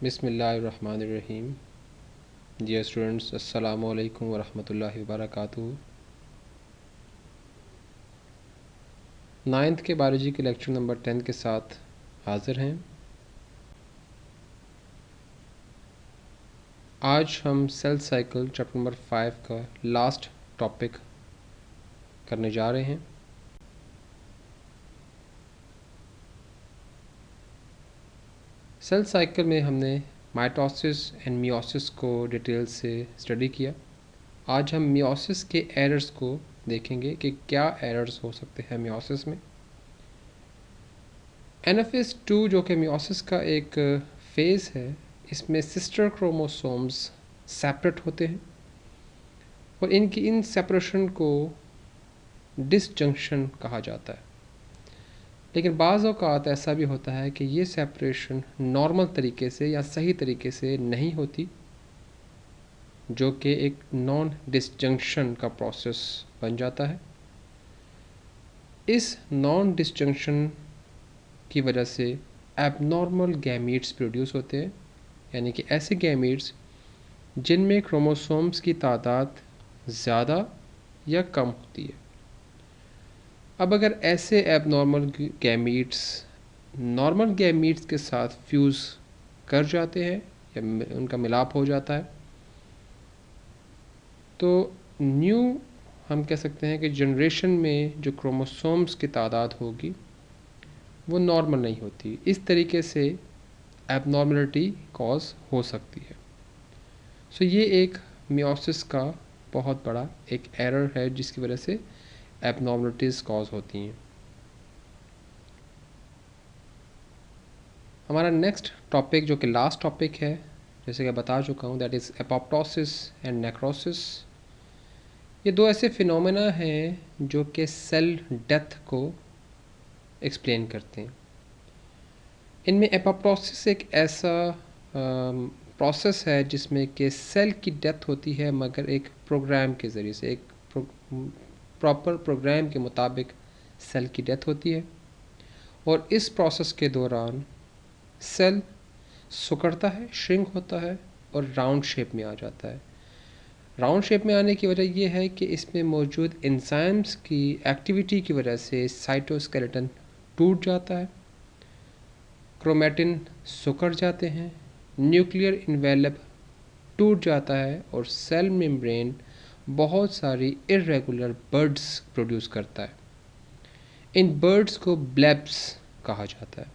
बिस्मिल्लाहिर्रहमानिर्रहीम। Dear students, अस्सलामु अलैकुम वरहमतुल्लाहि वबरकातुहू। नाइन्थ के बायोलॉजी के लेक्चर नंबर 10 के साथ हाज़िर हैं। आज हम सेल साइकिल चैप्टर नंबर 5 का लास्ट टॉपिक करने जा रहे हैं। सेल साइकिल में हमने माइटोसिस एंड मियोसिस को डिटेल से स्टडी किया। आज हम मियोसिस के एरर्स को देखेंगे कि क्या एरर्स हो सकते हैं मियोसिस में। एनाफेज 2 जो कि मियोसिस का एक फेज़ है, इसमें सिस्टर क्रोमोसोम्स सेपरेट होते हैं और इन सेपरेशन को डिसजंक्शन कहा जाता है। लेकिन बाज़ औक़ात ऐसा भी होता है कि ये सेपरेशन नॉर्मल तरीके से या सही तरीके से नहीं होती, जो कि एक नॉन डिसजंक्शन का प्रोसेस बन जाता है। इस नॉन डिसजंक्शन की वजह से एबनॉर्मल गैमीट्स प्रोड्यूस होते हैं, यानी कि ऐसे गैमीट्स जिनमें क्रोमोसोम्स की तादाद ज़्यादा या कम होती है। अब अगर ऐसे एबनॉर्मल गैमीट्स नॉर्मल गैमीट्स के साथ फ्यूज़ कर जाते हैं या उनका मिलाप हो जाता है, तो न्यू हम कह सकते हैं कि जनरेशन में जो क्रोमोसोम्स की तादाद होगी वो नॉर्मल नहीं होती। इस तरीके से एबनॉर्मलिटी कॉज हो सकती है। सो ये एक मियोसिस का बहुत बड़ा एक एरर है जिसकी वजह से एबनॉर्मलिटीज़ कॉज होती हैं। हमारा नेक्स्ट टॉपिक जो कि लास्ट टॉपिक है, जैसे कि बता चुका हूँ, that is apoptosis and necrosis. ये दो ऐसे फिनोमेना हैं जो कि सेल डेथ को एक्सप्लेन करते हैं। इनमें एपोप्टोसिस एक ऐसा प्रोसेस है जिसमें कि सेल की डेथ होती है, मगर एक प्रोग्राम के ज़रिए से, एक प्रॉपर प्रोग्राम के मुताबिक सेल की डेथ होती है। और इस प्रोसेस के दौरान सेल सिकुड़ता है, श्रिंक होता है और राउंड शेप में आ जाता है। राउंड शेप में आने की वजह यह है कि इसमें मौजूद एंजाइम्स की एक्टिविटी की वजह से साइटोस्केलेटन टूट जाता है, क्रोमेटिन सिकुड़ जाते हैं, न्यूक्लियर इन्वेलप टूट जाता है और सेल मेम्ब्रेन बहुत सारी इरेगुलर बर्ड्स प्रोड्यूस करता है। इन बर्ड्स को ब्लेब्स कहा जाता है।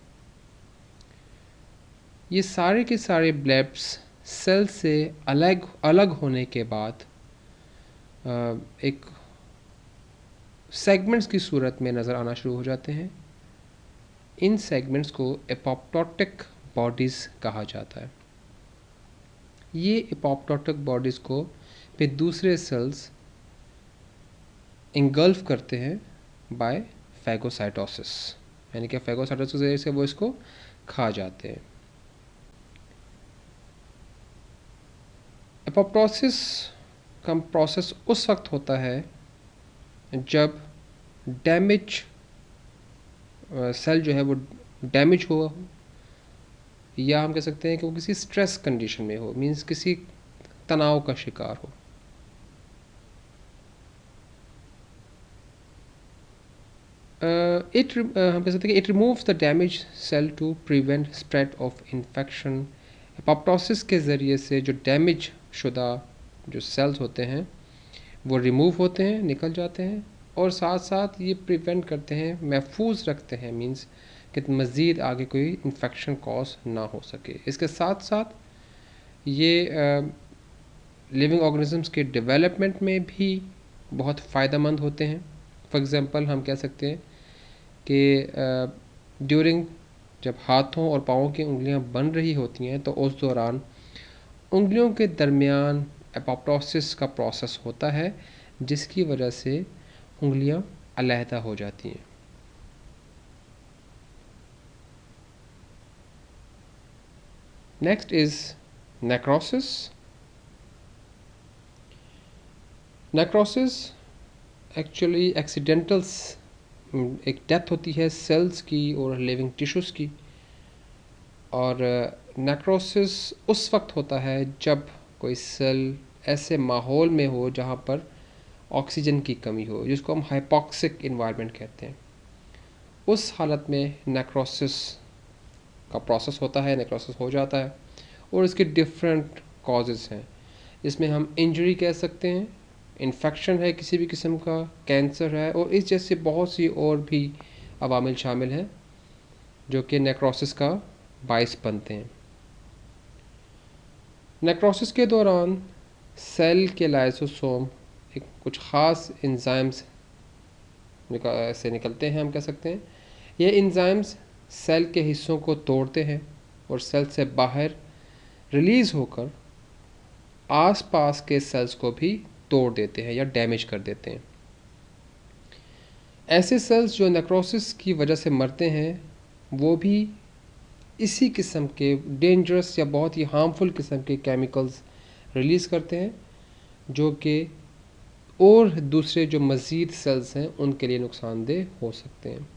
ये सारे के सारे ब्लेब्स सेल से अलग अलग होने के बाद एक सेगमेंट्स की सूरत में नज़र आना शुरू हो जाते हैं। इन सेगमेंट्स को एपोप्टोटिक बॉडीज़ कहा जाता है। ये एपोप्टोटिक बॉडीज़ को फिर दूसरे सेल्स इंगल्फ करते हैं बाय फैगोसाइटोसिस, यानी कि फैगोसाइटोसिस की वजह से वो इसको खा जाते हैं। एपोप्टोसिस का प्रोसेस उस वक्त होता है जब डैमेज सेल जो है वो डैमेज हुआ हो, या हम कह सकते हैं कि वो किसी स्ट्रेस कंडीशन में हो, मींस किसी तनाव का शिकार हो। हम कह सकते हैं कि it removes the damage cell to prevent spread of infection. Apoptosis के ज़रिए से जो डैमेज शुदा जो सेल्स होते हैं वो रिमूव होते हैं, निकल जाते हैं, और साथ साथ ये प्रिवेंट करते हैं, महफूज रखते हैं, मींस कि मज़ीद आगे कोई इन्फेक्शन कॉज ना हो सके। इसके साथ साथ ये लिविंग ऑर्गेनिजम्स के डेवलपमेंट में भी बहुत फ़ायदेमंद होते हैं। फॉर एग्ज़ाम्पल हम कह सकते हैं कि ड्यूरिंग जब हाथों और पाँवों की उंगलियां बन रही होती हैं तो उस दौरान उंगलियों के दरमियान एपोप्टोसिस का प्रोसेस होता है, जिसकी वजह से उंगलियां अलहदा हो जाती हैं। Next is necrosis. Necrosis actually एक्सीडेंटल्स एक डेथ होती है सेल्स की और लिविंग टिश्यूज़ की, और नेक्रोसिस उस वक्त होता है जब कोई सेल ऐसे माहौल में हो जहाँ पर ऑक्सीजन की कमी हो, जिसको हम हाइपॉक्सिक इन्वायरमेंट कहते हैं। उस हालत में नेक्रोसिस का प्रोसेस होता है, नेक्रोसिस हो जाता है। और इसके डिफरेंट कॉजेज़ हैं। इसमें हम इंजरी कह सकते हैं, इन्फेक्शन है किसी भी किस्म का, कैंसर है, और इस जैसे बहुत सी और भी अवामिल शामिल हैं जो कि नेक्रोसिस का बाइस बनते हैं। नेक्रोसिस के दौरान सेल के लाइसोसोम एक कुछ ख़ास एंजाइम्स से निकलते हैं, हम कह सकते हैं। ये एंजाइम्स सेल के हिस्सों को तोड़ते हैं और सेल से बाहर रिलीज़ होकर आसपास के सेल्स को भी तोड़ देते हैं या डैमेज कर देते हैं। ऐसे सेल्स जो नेक्रोसिस की वजह से मरते हैं वो भी इसी किस्म के डेंजरस या बहुत ही हार्मफुल किस्म के केमिकल्स रिलीज़ करते हैं जो कि और दूसरे जो मज़ीद सेल्स हैं उनके लिए नुकसानदेह हो सकते हैं।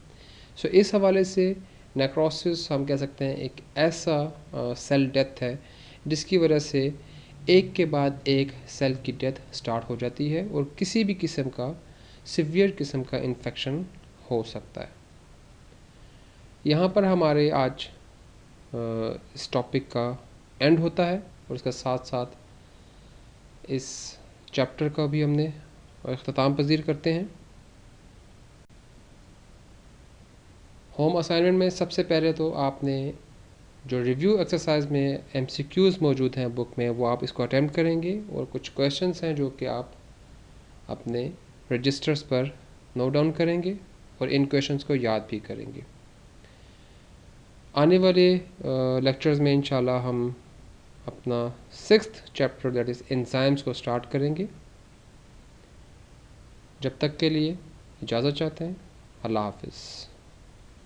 सो इस हवाले से नेक्रोसिस हम कह सकते हैं एक ऐसा सेल डेथ है जिसकी वजह से एक के बाद एक सेल की डेथ स्टार्ट हो जाती है और किसी भी किस्म का सिवियर किस्म का इन्फेक्शन हो सकता है। यहाँ पर हमारे आज इस टॉपिक का एंड होता है और इसके साथ साथ इस चैप्टर का भी हमने अख्ताम पजीर करते हैं। होम असाइनमेंट में सबसे पहले तो आपने जो रिव्यू एक्सरसाइज में MCQs मौजूद हैं बुक में, वो आप इसको अटैम्प्ट करेंगे और कुछ क्वेश्चंस हैं जो कि आप अपने रजिस्टर्स पर नोट डाउन करेंगे और इन क्वेश्चंस को याद भी करेंगे। आने वाले लेक्चर्स में इंशाल्लाह हम अपना 6th chapter that is enzymes को स्टार्ट करेंगे। जब तक के लिए इजाज़त चाहते हैं। अल्लाह हाफिज़।